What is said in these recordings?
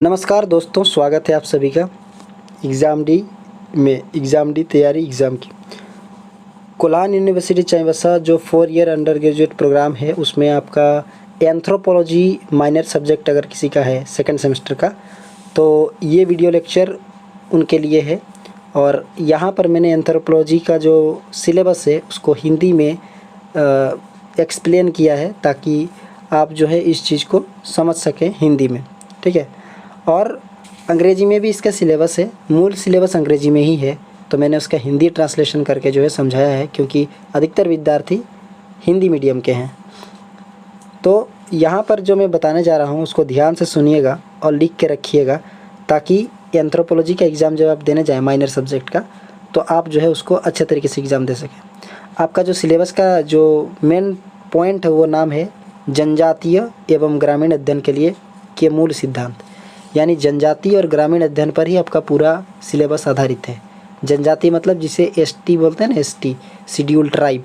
नमस्कार दोस्तों, स्वागत है आप सभी का एग्ज़ाम डी तैयारी एग्ज़ाम की। कोलान यूनिवर्सिटी चाईबासा जो 4 ईयर अंडर ग्रेजुएट प्रोग्राम है, उसमें आपका एंथ्रोपोलॉजी माइनर सब्जेक्ट अगर किसी का है सेकंड सेमेस्टर का, तो ये वीडियो लेक्चर उनके लिए है। और यहाँ पर मैंने एंथ्रोपोलॉजी का जो सिलेबस है उसको हिंदी में एक्सप्लेन किया है, ताकि आप जो है इस चीज़ को समझ सकें हिंदी में, ठीक है। और अंग्रेजी में भी इसका सिलेबस है, मूल सिलेबस अंग्रेजी में ही है, तो मैंने उसका हिंदी ट्रांसलेशन करके जो है समझाया है, क्योंकि अधिकतर विद्यार्थी हिंदी मीडियम के हैं। तो यहाँ पर जो मैं बताने जा रहा हूँ उसको ध्यान से सुनिएगा और लिख के रखिएगा, ताकि एंथ्रोपोलॉजी का एग्ज़ाम जब आप देने जाएँ माइनर सब्जेक्ट का, तो आप जो है उसको अच्छे तरीके से एग्ज़ाम दे सकें। आपका जो सिलेबस का जो मेन पॉइंट है वो नाम है जनजातीय एवं ग्रामीण अध्ययन के लिए के मूल सिद्धांत, यानी जनजातीय और ग्रामीण अध्ययन पर ही आपका पूरा सिलेबस आधारित है। जनजाति मतलब जिसे एसटी बोलते हैं ना, एसटी शेड्यूल ट्राइब,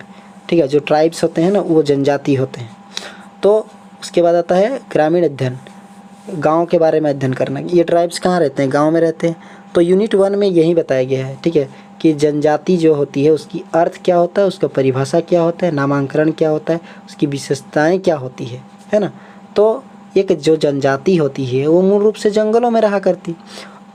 ठीक है। जो ट्राइब्स होते हैं ना वो जनजाति होते हैं। तो उसके बाद आता है ग्रामीण अध्ययन, गांव के बारे में अध्ययन करना। ये ट्राइब्स कहाँ रहते हैं? गांव में रहते हैं। तो यूनिट 1 में यही बताया गया है, ठीक है, कि जनजाति जो होती है उसकी अर्थ क्या होता है, उसका परिभाषा क्या होता है, नामांकन क्या होता है, उसकी विशेषताएँ क्या होती है ना। तो एक जो जनजाति होती है वो मूल रूप से जंगलों में रहा करती,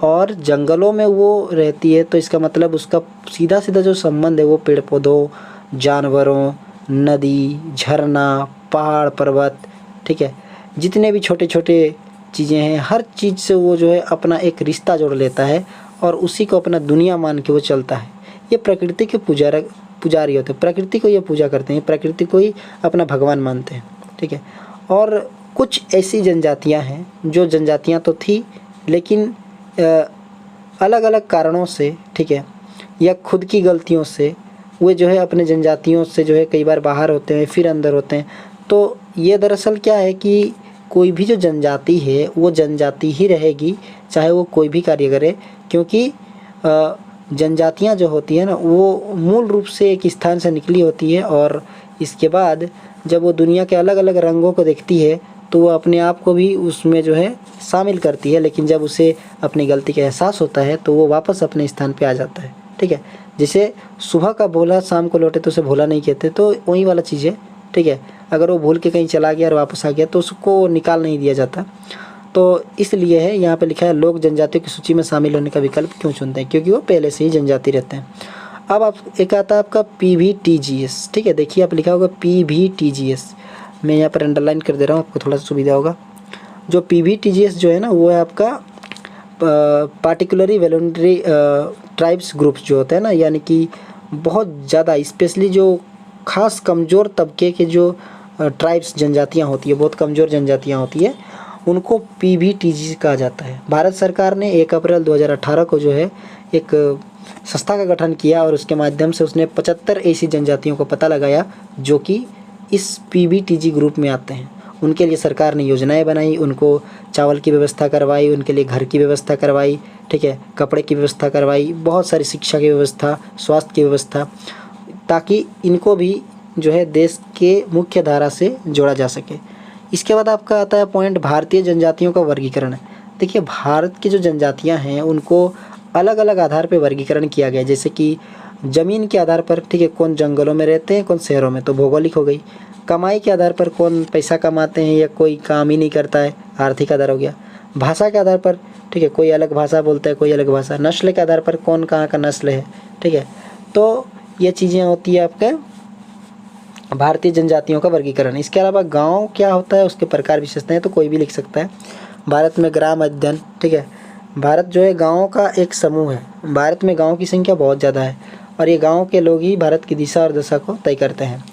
और जंगलों में वो रहती है, तो इसका मतलब उसका सीधा सीधा जो संबंध है वो पेड़ पौधों, जानवरों, नदी, झरना, पहाड़, पर्वत, ठीक है, जितने भी छोटे छोटे चीज़ें हैं, हर चीज़ से वो जो है अपना एक रिश्ता जोड़ लेता है और उसी को अपना दुनिया मान के वो चलता है। ये प्रकृति के पुजारी होते हैं, प्रकृति को ये पूजा करते हैं, प्रकृति को ही अपना भगवान मानते हैं, ठीक है। और कुछ ऐसी जनजातियां हैं, जो जनजातियां तो थी लेकिन अलग अलग कारणों से, ठीक है, या खुद की गलतियों से वे जो है अपने जनजातियों से जो है कई बार बाहर होते हैं, फिर अंदर होते हैं। तो ये दरअसल क्या है कि कोई भी जो जनजाति है वो जनजाति ही रहेगी, चाहे वो कोई भी कार्य करे, क्योंकि जनजातियाँ जो होती है ना वो मूल रूप से एक स्थान से निकली होती है, और इसके बाद जब वो दुनिया के अलग अलग रंगों को देखती है तो वो अपने आप को भी उसमें जो है शामिल करती है, लेकिन जब उसे अपनी गलती का एहसास होता है तो वो वापस अपने स्थान पे आ जाता है, ठीक है। जैसे सुबह का भोला शाम को लौटे तो उसे भोला नहीं कहते, तो वही वाला चीज़ है, ठीक है। अगर वो भूल के कहीं चला गया और वापस आ गया तो उसको निकाल नहीं दिया जाता। तो इसलिए है यहाँ पे लिखा है, लोग जनजातियों की सूची में शामिल होने का विकल्प क्यों चुनते हैं? क्योंकि वो पहले से ही जनजाति रहते हैं। अब आप एक आता है आपका PVTGS, ठीक है, देखिए आप लिखा होगा PVTGS, मैं यहाँ पर अंडरलाइन कर दे रहा हूँ, आपको थोड़ा सा सुविधा होगा। जो PVTGS जो है ना वो है आपका पार्टिकुलरली वॉलंटरी ट्राइब्स ग्रुप्स जो होते हैं ना, यानी कि बहुत ज़्यादा स्पेशली जो खास कमज़ोर तबके के जो ट्राइब्स जनजातियाँ होती है, बहुत कमज़ोर जनजातियाँ होती है, उनको PVTGS कहा जाता है। भारत सरकार ने 1 अप्रैल 2018 को जो है एक संस्था का गठन किया, और उसके माध्यम से उसने 75 ऐसी जनजातियों को पता लगाया जो कि इस PVTG ग्रुप में आते हैं। उनके लिए सरकार ने योजनाएं बनाई, उनको चावल की व्यवस्था करवाई, उनके लिए घर की व्यवस्था करवाई, ठीक है, कपड़े की व्यवस्था करवाई, बहुत सारी शिक्षा की व्यवस्था, स्वास्थ्य की व्यवस्था, ताकि इनको भी जो है देश के मुख्य धारा से जोड़ा जा सके। इसके बाद आपका आता है पॉइंट भारतीय जनजातियों का वर्गीकरण। देखिए, भारत की जो जनजातियाँ हैं उनको अलग अलग आधार पर वर्गीकरण किया गया, जैसे कि ज़मीन के आधार पर, ठीक है, कौन जंगलों में रहते हैं, कौन शहरों में, तो भौगोलिक हो गई। कमाई के आधार पर, कौन पैसा कमाते हैं या कोई काम ही नहीं करता है, आर्थिक आधार हो गया। भाषा के आधार पर, ठीक है, कोई अलग भाषा बोलता है, कोई अलग भाषा। नस्ल के आधार पर, कौन कहाँ का नस्ल है, ठीक है। तो ये चीज़ें होती है आपके भारतीय जनजातियों का वर्गीकरण। इसके अलावा गाँव क्या होता है, उसके प्रकार विशेषताएँ तो कोई भी लिख सकता है। भारत में ग्राम अध्ययन, ठीक है, भारत जो है गाँवों का एक समूह है। भारत में गाँव की संख्या बहुत ज़्यादा है, और ये गाँव के लोग ही भारत की दिशा और दशा को तय करते हैं।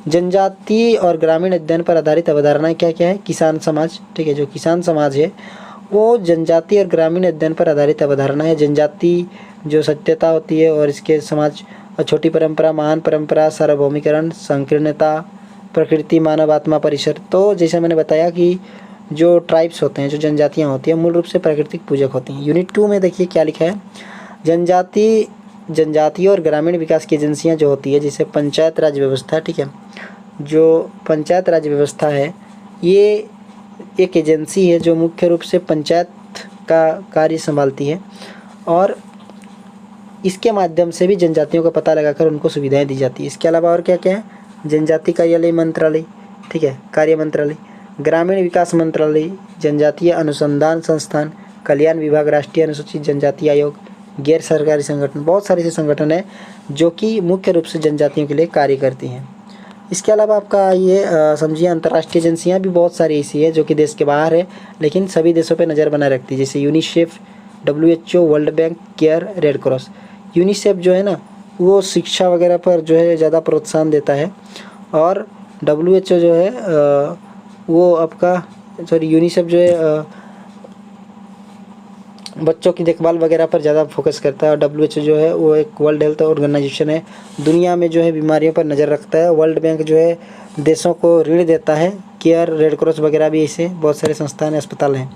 जनजाति और ग्रामीण अध्ययन पर आधारित अवधारणाएं क्या क्या है? किसान समाज, ठीक है, जो किसान समाज है वो जनजाति और ग्रामीण अध्ययन पर आधारित अवधारणा है। जनजाति जो सत्यता होती है, और इसके समाज छोटी परंपरा, महान परंपरा, सार्वभौमिकरण, संकीर्णता, प्रकृति, मानव आत्मा, परिसर। तो जैसे मैंने बताया कि जो ट्राइब्स होते हैं, जो जनजातियाँ होती हैं, मूल रूप से प्राकृतिक पूजक होती हैं। यूनिट 2 में देखिए क्या लिखा है, जनजातीय और ग्रामीण विकास की एजेंसियां जो होती है, जैसे पंचायत राज व्यवस्था, ठीक है, जो पंचायत राज व्यवस्था है ये एक एजेंसी है जो मुख्य रूप से पंचायत का कार्य संभालती है और इसके माध्यम से भी जनजातियों का पता लगाकर उनको सुविधाएं दी जाती है। इसके अलावा और क्या क्या है, जनजाति कार्यालय मंत्रालय, ठीक है, कार्य मंत्रालय, ग्रामीण विकास मंत्रालय, जनजातीय अनुसंधान संस्थान, कल्याण विभाग, राष्ट्रीय अनुसूचित जनजाति आयोग, गैर सरकारी संगठन, बहुत सारे ऐसे संगठन हैं जो कि मुख्य रूप से जनजातियों के लिए कार्य करती हैं। इसके अलावा आपका ये समझिए अंतर्राष्ट्रीय एजेंसियाँ भी बहुत सारी ऐसी है जो कि देश के बाहर है लेकिन सभी देशों पर नज़र बनाए रखती है, जैसे UNICEF, WHO, world bank, care, red cross. UNICEF जो है ना वो शिक्षा वगैरह पर जो है ज़्यादा प्रोत्साहन देता है और WHO जो है वो आपका यूनिसेफ जो है बच्चों की देखभाल वगैरह पर ज़्यादा फोकस करता है और WHO जो है वो एक वर्ल्ड हेल्थ ऑर्गेनाइजेशन है, दुनिया में जो है बीमारियों पर नज़र रखता है। वर्ल्ड बैंक जो है देशों को ऋण देता है, केयर, रेड क्रॉस वगैरह भी ऐसे बहुत सारे संस्थान अस्पताल हैं।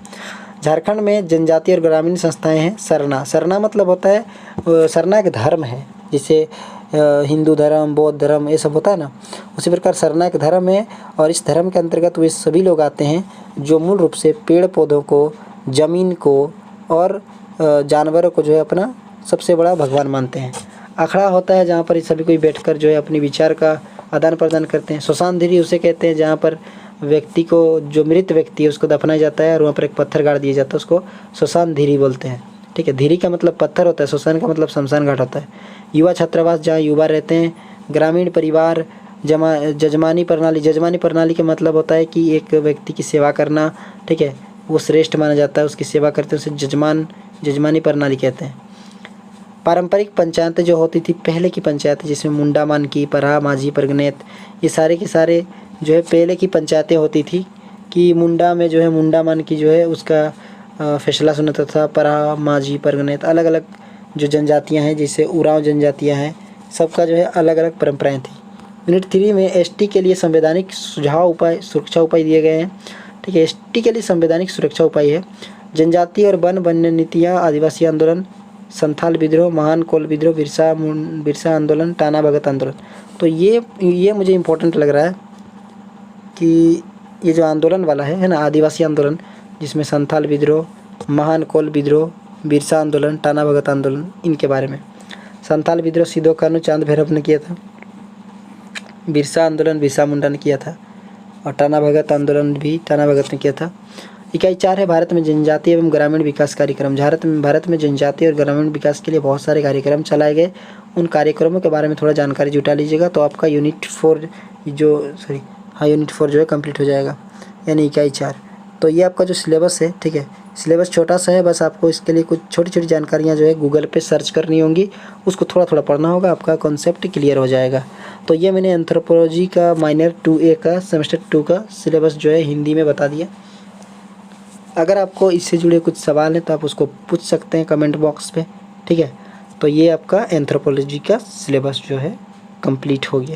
झारखंड में जनजातीय और ग्रामीण संस्थाएं हैं। सरना मतलब होता है, सरना एक धर्म है, जैसे हिंदू धर्म, बौद्ध धर्म ये सब होता है ना, उसी प्रकार सरना एक धर्म है और इस धर्म के अंतर्गत वे सभी लोग आते हैं जो मूल रूप से पेड़ पौधों को, ज़मीन को और जानवरों को जो है अपना सबसे बड़ा भगवान मानते हैं। अखड़ा होता है जहाँ पर सभी कोई बैठकर जो है अपने विचार का आदान प्रदान करते हैं। श्मशान धीरी उसे कहते हैं जहाँ पर व्यक्ति को, जो मृत व्यक्ति है उसको दफनाया जाता है और वहाँ पर एक पत्थर गाड़ दिया जाता है, उसको श्मशान धीरी बोलते हैं, ठीक है। धीरी का मतलब पत्थर होता है, श्मशान का मतलब शमशान घाट होता है। युवा छात्रावास जहाँ युवा रहते हैं। ग्रामीण परिवार, जजमानी प्रणाली, जजमानी प्रणाली का मतलब होता है कि एक व्यक्ति की सेवा करना, ठीक है, वो श्रेष्ठ माना जाता है, उसकी सेवा करते हैं, उसे जजमानी प्रणाली कहते हैं। पारंपरिक पंचायतें जो होती थी, पहले की पंचायतें जिसमें मुंडा मान की, परहा, माझी, परगनेत, ये सारे के सारे जो है पहले की पंचायतें होती थी कि मुंडा में जो है मुंडा मान की जो है उसका फैसला सुनाता था। परहा, माझी, परगनेत, अलग अलग जो जनजातियाँ हैं, जैसे उरांव जनजातियाँ हैं, सबका जो है अलग अलग परंपराएँ थी। यूनिट 3 में ST के लिए संवैधानिक सुझाव उपाय, सुरक्षा उपाय दिए गए हैं, ठीक है। ST के लिए संवैधानिक सुरक्षा उपाय है जनजाति और वन्य नीतियाँ, आदिवासी आंदोलन, संथाल विद्रोह, महान कोल विद्रोह, बिरसा आंदोलन, टाना भगत आंदोलन। तो ये मुझे इम्पोर्टेंट लग रहा है कि ये जो आंदोलन वाला है ना, आदिवासी आंदोलन, जिसमें संथाल विद्रोह, महान कोल विद्रोह, बिरसा आंदोलन, टाना भगत आंदोलन, इनके बारे में। संथाल विद्रोह सिदो कानू चांद भैरव ने किया था, बिरसा आंदोलन बिरसा मुंडा ने किया था और टाना भगत आंदोलन भी टाना भगत ने किया था। इकाई 4 है भारत में जनजातीय एवं ग्रामीण विकास कार्यक्रम। भारत में जनजातीय और ग्रामीण विकास के लिए बहुत सारे कार्यक्रम चलाए गए, उन कार्यक्रमों के बारे में थोड़ा जानकारी जुटा लीजिएगा तो आपका यूनिट 4 जो है कंप्लीट हो जाएगा, यानी इकाई 4। तो ये आपका जो सिलेबस है, ठीक है, सिलेबस छोटा सा है, बस आपको इसके लिए कुछ छोटी छोटी जानकारियाँ जो है गूगल पे सर्च करनी होंगी, उसको थोड़ा थोड़ा पढ़ना होगा, आपका कॉन्सेप्ट क्लियर हो जाएगा। तो ये मैंने एंथ्रोपोलॉजी का माइनर 2A का सेमेस्टर 2 का सिलेबस जो है हिंदी में बता दिया। अगर आपको इससे जुड़े कुछ सवाल हैं तो आप उसको पूछ सकते हैं कमेंट बॉक्स पे, ठीक है। तो ये आपका एंथ्रोपोलॉजी का सिलेबस जो है कंप्लीट हो गया।